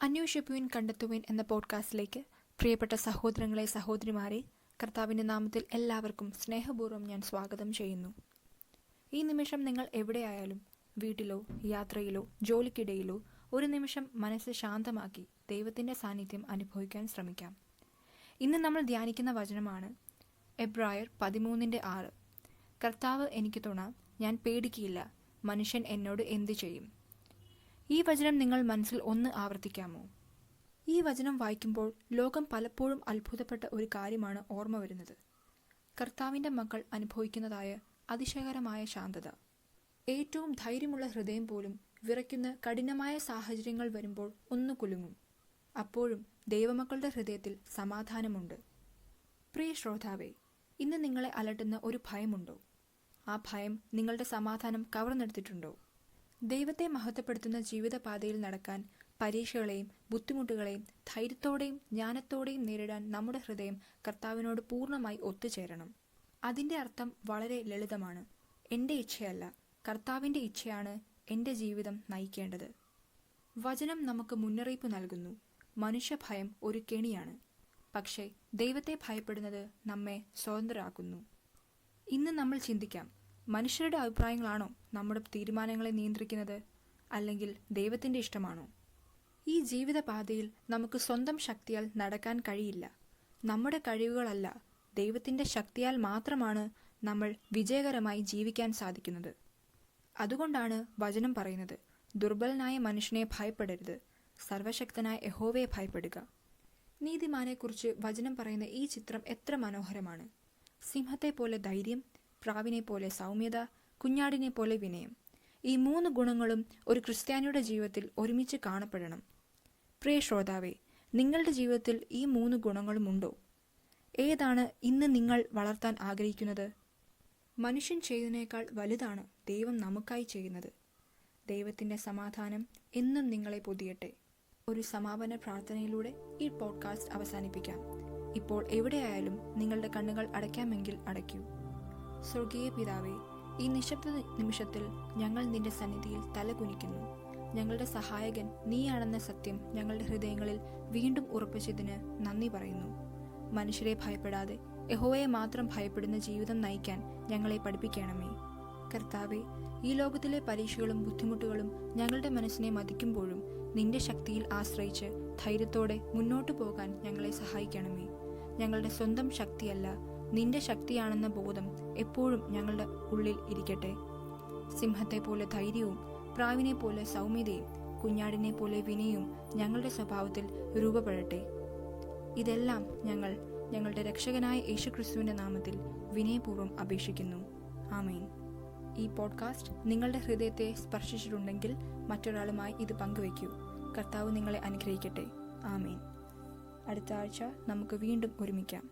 അന്വേഷിപ്പുവിൻ കണ്ടെത്തുവിൻ എന്ന പോഡ്കാസ്റ്റിലേക്ക് പ്രിയപ്പെട്ട സഹോദരങ്ങളെ സഹോദരിമാരെ, കർത്താവിൻ്റെ നാമത്തിൽ എല്ലാവർക്കും സ്നേഹപൂർവ്വം ഞാൻ സ്വാഗതം ചെയ്യുന്നു. ഈ നിമിഷം നിങ്ങൾ എവിടെയായാലും, വീട്ടിലോ യാത്രയിലോ ജോലിക്കിടയിലോ, ഒരു നിമിഷം മനസ്സ് ശാന്തമാക്കി ദൈവത്തിൻ്റെ സാന്നിധ്യം അനുഭവിക്കാൻ ശ്രമിക്കാം. ഇന്ന് നമ്മൾ ധ്യാനിക്കുന്ന വചനമാണ് എബ്രായർ 13:6. കർത്താവ് എനിക്ക് തുണ, ഞാൻ പേടിക്കില്ല, മനുഷ്യൻ എന്നോട് എന്തു ചെയ്യും? ഈ വചനം നിങ്ങൾ മനസ്സിൽ ഒന്ന് ആവർത്തിക്കാമോ? ഈ വചനം വായിക്കുമ്പോൾ ലോകം പലപ്പോഴും അത്ഭുതപ്പെട്ട ഒരു കാര്യമാണ് ഓർമ്മ വരുന്നത്. കർത്താവിൻ്റെ മക്കൾ അനുഭവിക്കുന്നതായ അതിശയകരമായ ശാന്തത. ഏറ്റവും ധൈര്യമുള്ള ഹൃദയം പോലും വിറയ്ക്കുന്ന കഠിനമായ സാഹചര്യങ്ങൾ വരുമ്പോൾ ഒന്ന് കുലുങ്ങും. അപ്പോഴും ദൈവമക്കളുടെ ഹൃദയത്തിൽ സമാധാനമുണ്ട്. പ്രിയ ശ്രോതാവേ, ഇന്ന് നിങ്ങളെ അലട്ടുന്ന ഒരു ഭയമുണ്ടോ? ആ ഭയം നിങ്ങളുടെ സമാധാനം കവർന്നെടുത്തിട്ടുണ്ടോ? ദൈവത്തെ മഹത്വപ്പെടുത്തുന്ന ജീവിതപാതയിൽ നടക്കാൻ പരീക്ഷകളെയും ബുദ്ധിമുട്ടുകളെയും ധൈര്യത്തോടെയും ജ്ഞാനത്തോടെയും നേരിടാൻ നമ്മുടെ ഹൃദയം കർത്താവിനോട് പൂർണ്ണമായി ഒത്തുചേരണം. അതിൻ്റെ അർത്ഥം വളരെ ലളിതമാണ്. എൻ്റെ ഇച്ഛയല്ല, കർത്താവിൻ്റെ ഇച്ഛയാണ് എൻ്റെ ജീവിതം നയിക്കേണ്ടത്. വചനം നമുക്ക് മുന്നറിയിപ്പ് നൽകുന്നു. മനുഷ്യഭയം ഒരു കെണിയാണ്, പക്ഷേ ദൈവത്തെ ഭയപ്പെടുന്നത് നമ്മെ സ്വതന്ത്രരാക്കുന്നു. ഇന്ന് നമ്മൾ ചിന്തിക്കാം, മനുഷ്യരുടെ അഭിപ്രായങ്ങളാണോ നമ്മുടെ തീരുമാനങ്ങളെ നിയന്ത്രിക്കുന്നത്, അല്ലെങ്കിൽ ദൈവത്തിൻ്റെ ഇഷ്ടമാണോ? ഈ ജീവിതപാതയിൽ നമുക്ക് സ്വന്തം ശക്തിയാൽ നടക്കാൻ കഴിയില്ല. നമ്മുടെ കഴിവുകളല്ല, ദൈവത്തിൻ്റെ ശക്തിയാൽ മാത്രമാണ് നമ്മൾ വിജയകരമായി ജീവിക്കാൻ സാധിക്കുന്നത്. അതുകൊണ്ടാണ് വചനം പറയുന്നത്, ദുർബലനായ മനുഷ്യനെ ഭയപ്പെടരുത്, സർവശക്തനായ യഹോവയെ ഭയപ്പെടുക. നീതിമാനെക്കുറിച്ച് വചനം പറയുന്ന ഈ ചിത്രം എത്ര മനോഹരമാണ്! സിംഹത്തെ പോലെ ധൈര്യം, പ്രാവിനെ പോലെ സൗമ്യത, കുഞ്ഞാടിനെ പോലെ വിനയം. ഈ 3 ഗുണങ്ങളും ഒരു ക്രിസ്ത്യാനിയുടെ ജീവിതത്തിൽ ഒരുമിച്ച് കാണപ്പെടണം. പ്രിയ ശ്രോതാവേ, നിങ്ങളുടെ ജീവിതത്തിൽ ഈ 3 ഗുണങ്ങളും ഉണ്ടോ? ഏതാണ് ഇന്ന് നിങ്ങൾ വളർത്താൻ ആഗ്രഹിക്കുന്നത്? മനുഷ്യൻ ചെയ്യുന്നതിനേക്കാൾ വലുതാണ് ദൈവം നമുക്കായി ചെയ്യുന്നത്. ദൈവത്തിൻ്റെ സമാധാനം എന്നും നിങ്ങളെ പൊതിയട്ടെ. ഒരു സമാപന പ്രാർത്ഥനയിലൂടെ ഈ പോഡ്കാസ്റ്റ് അവസാനിപ്പിക്കാം. ഇപ്പോൾ എവിടെയായാലും നിങ്ങളുടെ കണ്ണുകൾ അടയ്ക്കാമെങ്കിൽ അടയ്ക്കൂ. സ്വർഗീയ പിതാവേ, ഈ നിശബ്ദ നിമിഷത്തിൽ ഞങ്ങൾ നിന്റെ സന്നിധിയിൽ തലകുനിക്കുന്നു. ഞങ്ങളുടെ സഹായകൻ നീയാണെന്ന സത്യം ഞങ്ങളുടെ ഹൃദയങ്ങളിൽ വീണ്ടും ഉറപ്പിച്ചതിന് നന്ദി പറയുന്നു. മനുഷ്യരെ ഭയപ്പെടാതെ യഹോവയെ മാത്രം ഭയപ്പെടുന്ന ജീവിതം നയിക്കാൻ ഞങ്ങളെ പഠിപ്പിക്കണമേ. കർത്താവെ, ഈ ലോകത്തിലെ പരീക്ഷകളും ബുദ്ധിമുട്ടുകളും ഞങ്ങളുടെ മനസ്സിനെ മതിക്കുമ്പോഴും നിന്റെ ശക്തിയിൽ ആശ്രയിച്ച് ധൈര്യത്തോടെ മുന്നോട്ടു പോകാൻ ഞങ്ങളെ സഹായിക്കണമേ. ഞങ്ങളുടെ സ്വന്തം ശക്തിയല്ല, നിന്റെ ശക്തിയാണെന്ന ബോധം എപ്പോഴും ഞങ്ങളുടെ ഉള്ളിൽ ഇരിക്കട്ടെ. സിംഹത്തെ പോലെ ധൈര്യവും പ്രാവിനെ പോലെ സൗമ്യതയും കുഞ്ഞാടിനെ പോലെ വിനയവും ഞങ്ങളുടെ സ്വഭാവത്തിൽ രൂപപ്പെടട്ടെ. ഇതെല്ലാം ഞങ്ങൾ ഞങ്ങളുടെ രക്ഷകനായ യേശുക്രിസ്തുവിൻ്റെ നാമത്തിൽ വിനയപൂർവ്വം അപേക്ഷിക്കുന്നു. ആമേൻ. ഈ പോഡ്കാസ്റ്റ് നിങ്ങളുടെ ഹൃദയത്തെ സ്പർശിച്ചിട്ടുണ്ടെങ്കിൽ മറ്റൊരാളുമായി ഇത് പങ്കുവയ്ക്കൂ. കർത്താവ് നിങ്ങളെ അനുഗ്രഹിക്കട്ടെ. ആമേൻ. അടുത്ത ആഴ്ച നമുക്ക് വീണ്ടും ഒരുമിക്കാം.